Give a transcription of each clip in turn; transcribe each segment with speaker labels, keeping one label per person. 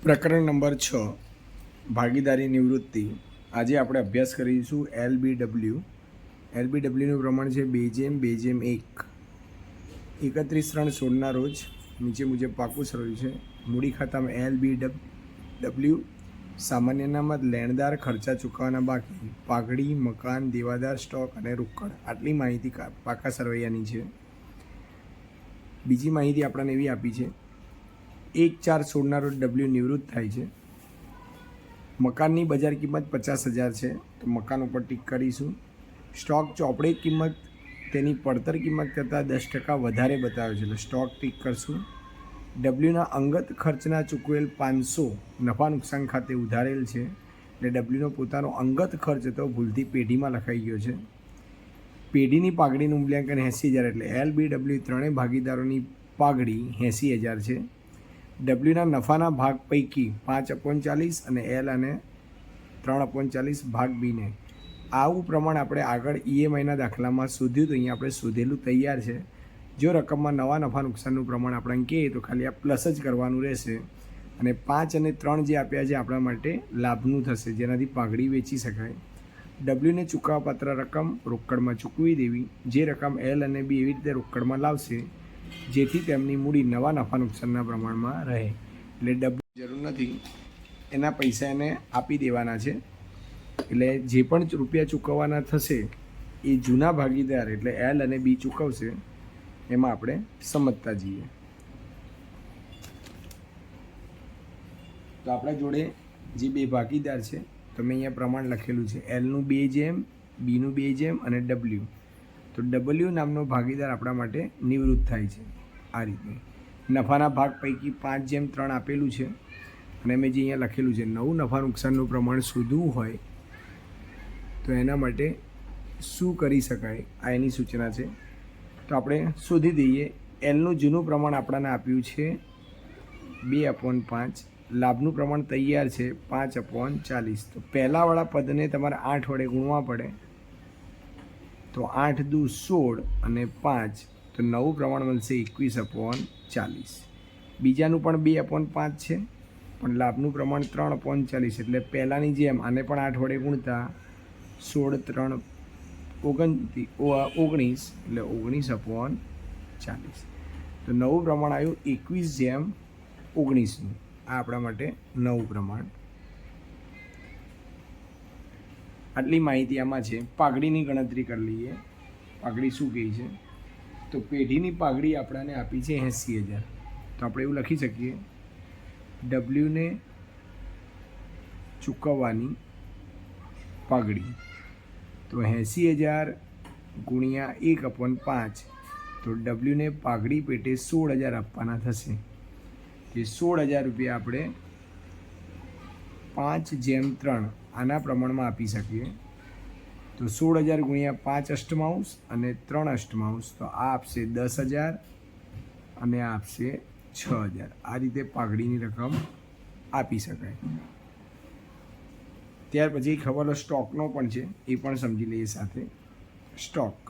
Speaker 1: પ્રકરણ નંબર 6 ભાગીદારી નિવૃત્તિ. આજે આપણે અભ્યાસ કરીશું LBW. LBWનું પ્રમાણ છે 2:2:1. 31/3/16ના રોજ નીચે મુજબ પાકું સર્વ્યું છે. મૂડી ખાતામાં LBW સામાન્ય અનામત, લેણદાર, ખર્ચા ચૂકવવાના બાકી, પાઘડી, મકાન, દેવાદાર, સ્ટોક અને રોકડ. આટલી માહિતી પાકા સરવૈયાની છે. બીજી માહિતી આપણને એવી આપી છે 1/4/16ના રોજ W નિવૃત્ત થાય છે. મકાનની બજાર કિંમત 50,000 છે, તો મકાન ઉપર ટીક કરીશું. સ્ટોક ચોપડે કિંમત તેની પડતર કિંમત કરતાં 10% વધારે બતાવે છે, એટલે સ્ટોક ટીક કરશું. ડબલ્યુના અંગત ખર્ચના ચૂકવેલ 500 નફા નુકસાન ખાતે ઉધારેલ છે, એટલે ડબલ્યુનો પોતાનો અંગત ખર્ચ હતો ભૂલથી પેઢીમાં લખાઈ ગયો છે. પેઢીની પાઘડીનું મૂલ્યાંકન 80,000, એટલે LBW ત્રણેય ભાગીદારોની પાઘડી 80,000 છે. ડબલ્યુના નફાના ભાગ પૈકી 5/40 અને L અને 3/40 ભાગ બીને. આવું પ્રમાણ આપણે આગળ EMIના દાખલામાં શોધ્યું, તો અહીંયા આપણે શોધેલું તૈયાર છે. જો રકમમાં નવા નફા નુકસાનનું પ્રમાણ આપણે કહીએ તો ખાલી આ પ્લસ જ કરવાનું રહેશે, અને 5 અને 3 જે આપ્યા છે આપણા માટે લાભનું થશે, જેનાથી પાઘડી વેચી શકાય. ડબલ્યુને ચૂકવવાપાત્ર રકમ રોકડમાં ચૂકવી દેવી. જે રકમ L અને B એવી રીતે રોકડમાં લાવશે જેથી તેમની મૂડી નવા નફા નુકસાનના પ્રમાણમાં રહે. એટલે ડબલ્યુ જરૂર નથી, એના પૈસા એને આપી દેવાના છે. એટલે જે પણ રૂપિયા ચૂકવવાના થશે એ જૂના ભાગીદાર એટલે L અને B ચૂકવશે. એમાં આપણે સમજતા જઈએ. તો આપણા જોડે જે બે ભાગીદાર છે તો મેં અહીંયા પ્રમાણ લખેલું છે, Lનું 2 Bનું 2 અને W. તો W નામનો ભાગીદાર આપણા માટે નિવૃત્ત થાય છે આ રીતે. નફાના ભાગ પૈકી 5:3 આપેલું છે, અને મેં જે અહીંયા લખેલું છે નવું નફા નુકસાનનું પ્રમાણ શોધવું હોય તો એના માટે શું કરી શકાય, આ એની સૂચના છે. તો આપણે શોધી દઈએ. Lનું જૂનું પ્રમાણ આપણને આપ્યું છે 2/5. લાભનું પ્રમાણ તૈયાર છે 5/40. તો પહેલાંવાળા પદને તમારે 8 વડે ગુણવા પડે, તો 8 દુ 16 અને 5, તો નવું પ્રમાણ મળશે 21/40. બીજાનું પણ 2/5 છે, પણ લાભનું પ્રમાણ 3/40, એટલે પહેલાંની જેમ આને પણ 8 વડે ગુણતા 16 3 19, એટલે 19/40. તો નવું પ્રમાણ આવ્યું 21/19નું. આ આપણા માટે નવું પ્રમાણ. આટલી માહિતી આમાં છે. પાઘડીની ગણતરી કરી લઈએ. પાઘડી શું કહે છે, તો પેઢીની પાઘડી આપણને આપી છે 80,000. તો આપણે એવું લખી શકીએ ડબલ્યુને ચૂકવવાની પાઘડી, તો 80,000 ગુણ્યા 1/5, તો ડબલ્યુને પાઘડી પેટે 16,000 આપવાના થશે. એ 16,000 રૂપિયા આપણે 5/3 આના પ્રમાણમાં આપી શકીએ. તો 16,000 ગુણ્યા 5 અષ્ટમાંશ અને 3 અષ્ટમાંશ, તો આ આપશે 10,000 અને આ આપશે 6,000. આ રીતે પાઘડીની રકમ આપી શકાય. ત્યાર પછી એક હવાલો સ્ટોકનો પણ છે, એ પણ સમજી લઈએ સાથે. સ્ટોક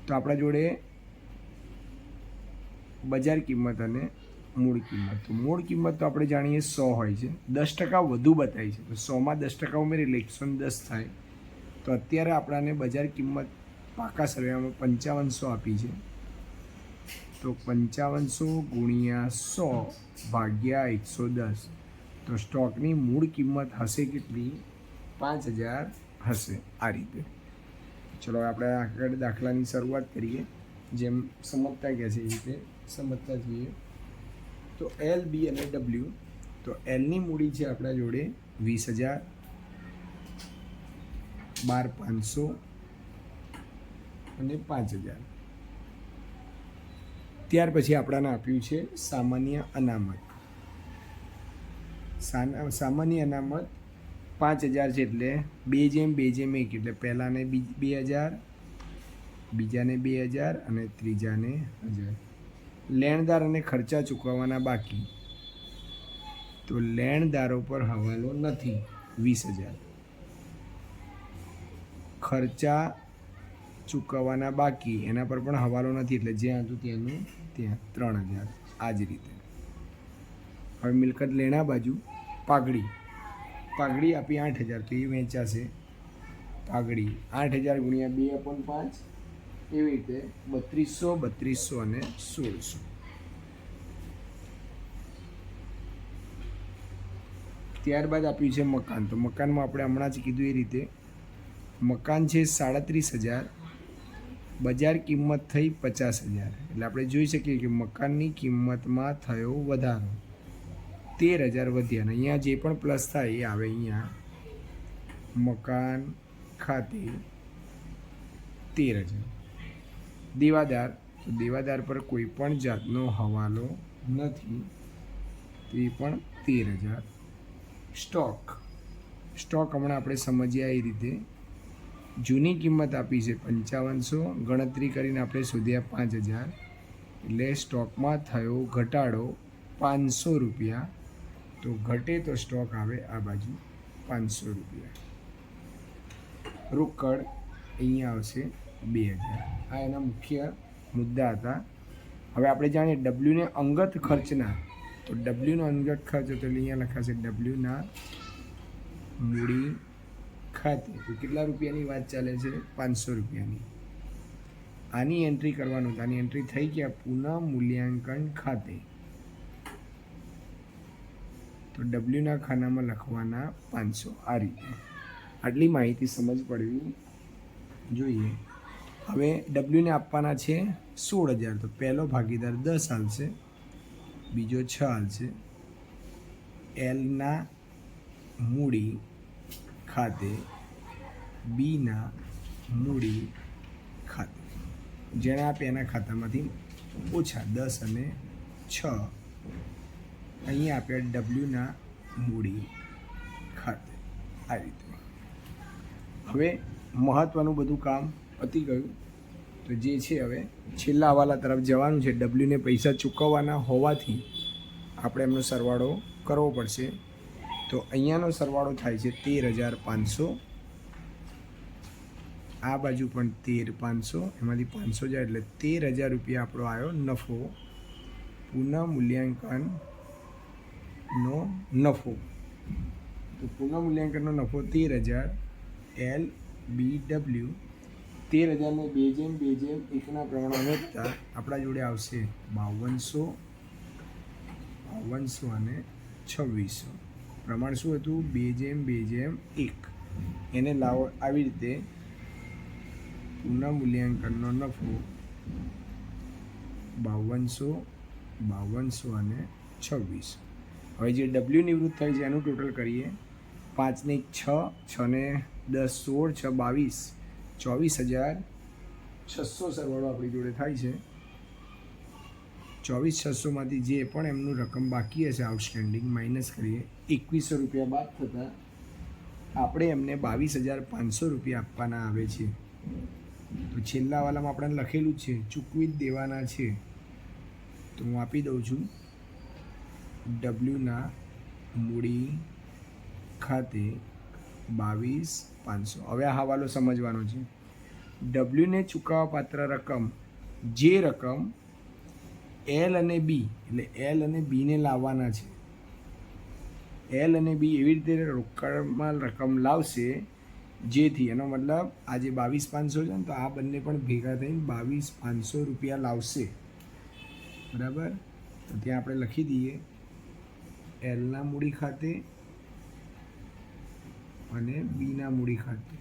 Speaker 1: તો આપણા જોડે બજાર કિંમત અને મૂળ કિંમત. તો મૂળ કિંમત તો આપણે જાણીએ 100 હોય છે, 10% વધુ બતાવી છે, તો 100માં 10% ઉમેરી એટલે 110 થાય. તો અત્યારે આપણાને બજાર કિંમત પાકા સર્વેમાં 5500 આપી છે, તો 5500 ગુણ્યા 100 ભાગ્યા 110, તો સ્ટોકની મૂળ કિંમત હશે કેટલી? 5,000 હશે. આ રીતે. ચલો આપણે આગળ દાખલાની શરૂઆત કરીએ. જેમ સમજતા ગયા છે એ રીતે સમજતા જઈએ. તો L, B અને W. તો Lની મૂડી છે આપણા જોડે 20,000, 12,500 અને 5,000. ત્યાર પછી આપણને આપ્યું છે સામાન્ય અનામત. સામાન્ય અનામત 5,000 છે, એટલે 2:1, એટલે પહેલાને 2,000, બીજાને 2,000 અને ત્રીજાને 1,000. લેણદાર અને ખર્ચા ચૂકવવાના બાકી, તો લેણદારો પર હવાલો નથી 20,000. ખર્ચા ચૂકવવાના બાકી એના પર પણ હવાલો નથી, એટલે જ્યાં હતું ત્યાંનું ત્યાં 3,000. આ જ રીતે હવે મિલકત લેણા બાજુ પાઘડી આપી 8,000, તો એ વેચાશે પાઘડી 8,000 ગુણ્યા 2/5, એવી રીતે 3200, 3200 અને 1600. ત્યારબાદ આપ્યું છે મકાન. તો મકાનમાં આપણે હમણાં જ કીધું એ રીતે મકાન છે 37,000, બજાર કિંમત થઈ 50,000. એટલે આપણે જોઈ શકીએ કે મકાનની કિંમતમાં થયો વધારો, 13,000 વધ્યા. ને અહીંયા જે પણ પ્લસ થાય એ આવે. અહીંયા મકાન ખાતે 13,000. દેવાદાર, તો દેવાદાર પર કોઈ પણ જાતનો હવાલો નથી, તો એ પણ 13,000. સ્ટોક હમણાં આપણે સમજ્યા એ રીતે જૂની કિંમત આપી છે 5500, ગણતરી કરીને આપણે શોધ્યા 5,000, એટલે સ્ટોકમાં થયો ઘટાડો 500 રૂપિયા. તો ઘટે તો સ્ટોક આવે આ બાજુ 500 રૂપિયા. રોકડ અહીંયા આવશે 2,000. આ એના મુખ્ય મુદ્દા હતા. હવે આપણે જાણીએ ડબલ્યુને અંગત ખર્ચના. તો ડબલ્યુનો અંગત ખર્ચ તો અહીંયા લખાશે ડબલ્યુના મૂડી ખાતે. તો કેટલા રૂપિયાની વાત ચાલે છે? 500 રૂપિયાની. આની એન્ટ્રી કરવાનું. આની એન્ટ્રી થઈ ગયા પુનઃ મૂલ્યાંકન ખાતે. તો ડબલ્યુના ખાનામાં લખવાના 500. આ રીતે આટલી માહિતી સમજ પડવી જોઈએ. હવે ડબલ્યુને આપવાના છે 16,000. તો પહેલો ભાગીદાર 10 હાલશે, બીજો 6 હાલશે. એલના મૂડી ખાતે, બીના મૂડી ખાતે. જેને આપે એના ખાતામાંથી ઓછા 10 અને 6 અહીંયા આપ્યા ડબલ્યુના મૂડી ખાતે. આ રીતે હવે મહત્ત્વનું બધું કામ પતી ગયું. તો જે છે હવે છેલ્લા હવાલા તરફ જવાનું છે. ડબલ્યુને પૈસા ચૂકવવાના હોવાથી આપણે એમનો સરવાળો કરવો પડશે. તો અહીંયાનો સરવાળો થાય છે 13,500. આ બાજુ પણ 13,500, એમાંથી 500 જાય એટલે 13,000 રૂપિયા આપણો આવ્યો નફો. પુનઃ મૂલ્યાંકનનો નફો. તો પુનઃ મૂલ્યાંકનનો નફો 13,000. LBW 13,000ને 2:1 પ્રમાણમાં વેચતા આપણા જોડે આવશે 5200 અને 2600. પ્રમાણ શું હતું? 2:1. એને લાવો આવી રીતે પુનઃ મૂલ્યાંકનનો નફો 5200 અને 2600. હવે જે ડબલ્યુ નિવૃત્ત થાય છે એનું ટોટલ કરીએ. 5 ને 6, 6 ને 10, 16, 6 22, 24,600 સરવાળો આપણી જોડે થાય છે. 24,600માંથી જે પણ એમનું રકમ બાકી હશે આઉટસ્ટેન્ડિંગ માઇનસ કરીએ. 2,100 રૂપિયા બાદ થતાં આપણે એમને 22,500 રૂપિયા આપવાના આવે છે. તો છેલ્લા વાલામાં આપણે લખેલું છે ચૂકવી જ દેવાના છે. તો હું આપી દઉં છું ડબલ્યુના મૂડી ખાતે 22,500. હવે આ હવાલો સમજવાનો છે. ડબલ્યુને ચૂકવવા પાત્ર રકમ, જે રકમ એલ અને બી, એટલે એલ અને બીને લાવવાના છે. એલ અને બી એવી રીતે રોકડમાં રકમ લાવશે જેથી એનો મતલબ આ જે 22,500 છે ને, તો આ બંને પણ ભેગા થઈને 22,500 રૂપિયા લાવશે. બરાબર? તો ત્યાં આપણે લખી દઈએ એલના મૂડી ખાતે અને બીના મૂડી ખાતે.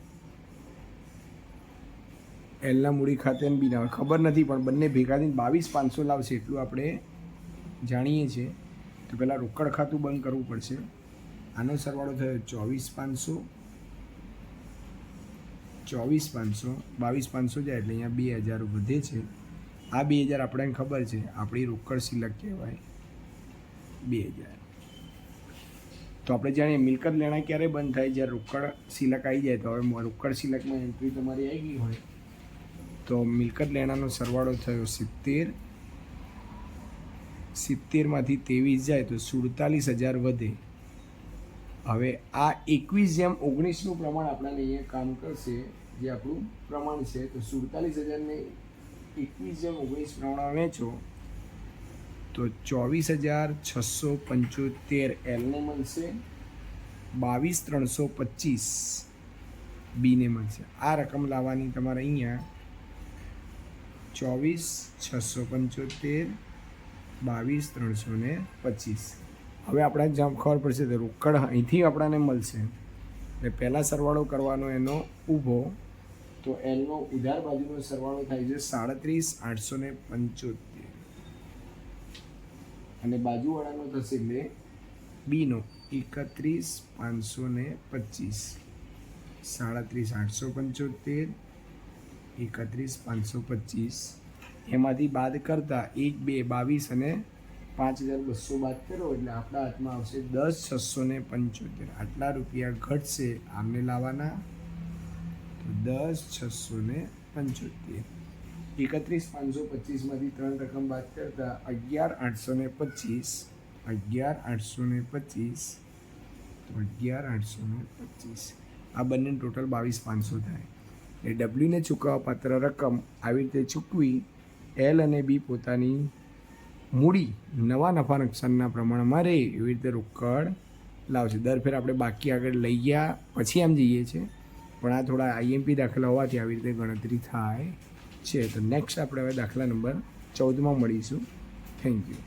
Speaker 1: એલના મૂડી ખાતે અને બીના ખબર નથી, પણ બંને ભેગા થઈને 22,500 લાવશે એટલું આપણે જાણીએ છીએ. તો પહેલાં રોકડ ખાતું બંધ કરવું પડશે. આનો સરવાળો થયો 24,500, 22,500 જાય એટલે અહીંયા 2,000 વધે છે. આ 2,000 આપણને ખબર છે આપણી રોકડ સિલક કહેવાય 2,000. તો આપણે જાણીએ મિલકત લેણા ક્યારે બંધ થાય? જ્યારે રોકડ સિલક આવી જાય. તો હવે રોકડ સિલકમાં એન્ટ્રી તમારી આવી ગઈ હોય તો મિલકત લેણાનો સરવાળો થયો 70. 70માંથી 23 જાય તો 47,000 વધે. હવે આ 21:19નું પ્રમાણ આપણાને અહીંયા કામ કરશે, જે આપણું પ્રમાણ છે. તો 47,000ને 21:19 પ્રમાણમાં વેચો તો 24,675 એલને મળશે, 22,325 બીને મળશે. આ રકમ લાવવાની તમારે અહીંયા 24,675 22,325. હવે આપણે ખબર પડશે તો રોકડ અહીંથી આપણને મળશે એટલે પહેલાં સરવાળો કરવાનો એનો ઊભો, તો એલનો ઉધાર બાજુનો સરવાળો થાય છે 37,875 અને બાજુવાળાનો થશે એટલે બીનો 31,525. 37,875 31,525 એમાંથી બાદ કરતાં 1 2 22 અને 5,200 બાદ કરો એટલે આપણા હાથમાં આવશે 10,675. આટલા રૂપિયા ઘટશે, આમને લાવવાના તો 10,675. 31,525માંથી 3 રકમ બાદ કરતાં 11,825 11,825 તો 11,825 આ બંને ટોટલ 22,500 થાય. એ ડબલ્યુને ચૂકવવા પાત્ર રકમ આવી રીતે ચૂકવી એલ અને બી પોતાની મૂડી નવા નફા નુકસાનના પ્રમાણમાં રહે એવી રીતે રોકડ લાવશે. દર ફેર આપણે બાકી આગળ લઈ ગયા પછી આમ જઈએ છીએ, પણ આ થોડા આઈએમપી દાખલા હોવાથી આવી રીતે ગણતરી થાય છે. તો નેક્સ્ટ આપણે હવે દાખલા નંબર 14માં મળીશું. Thank you.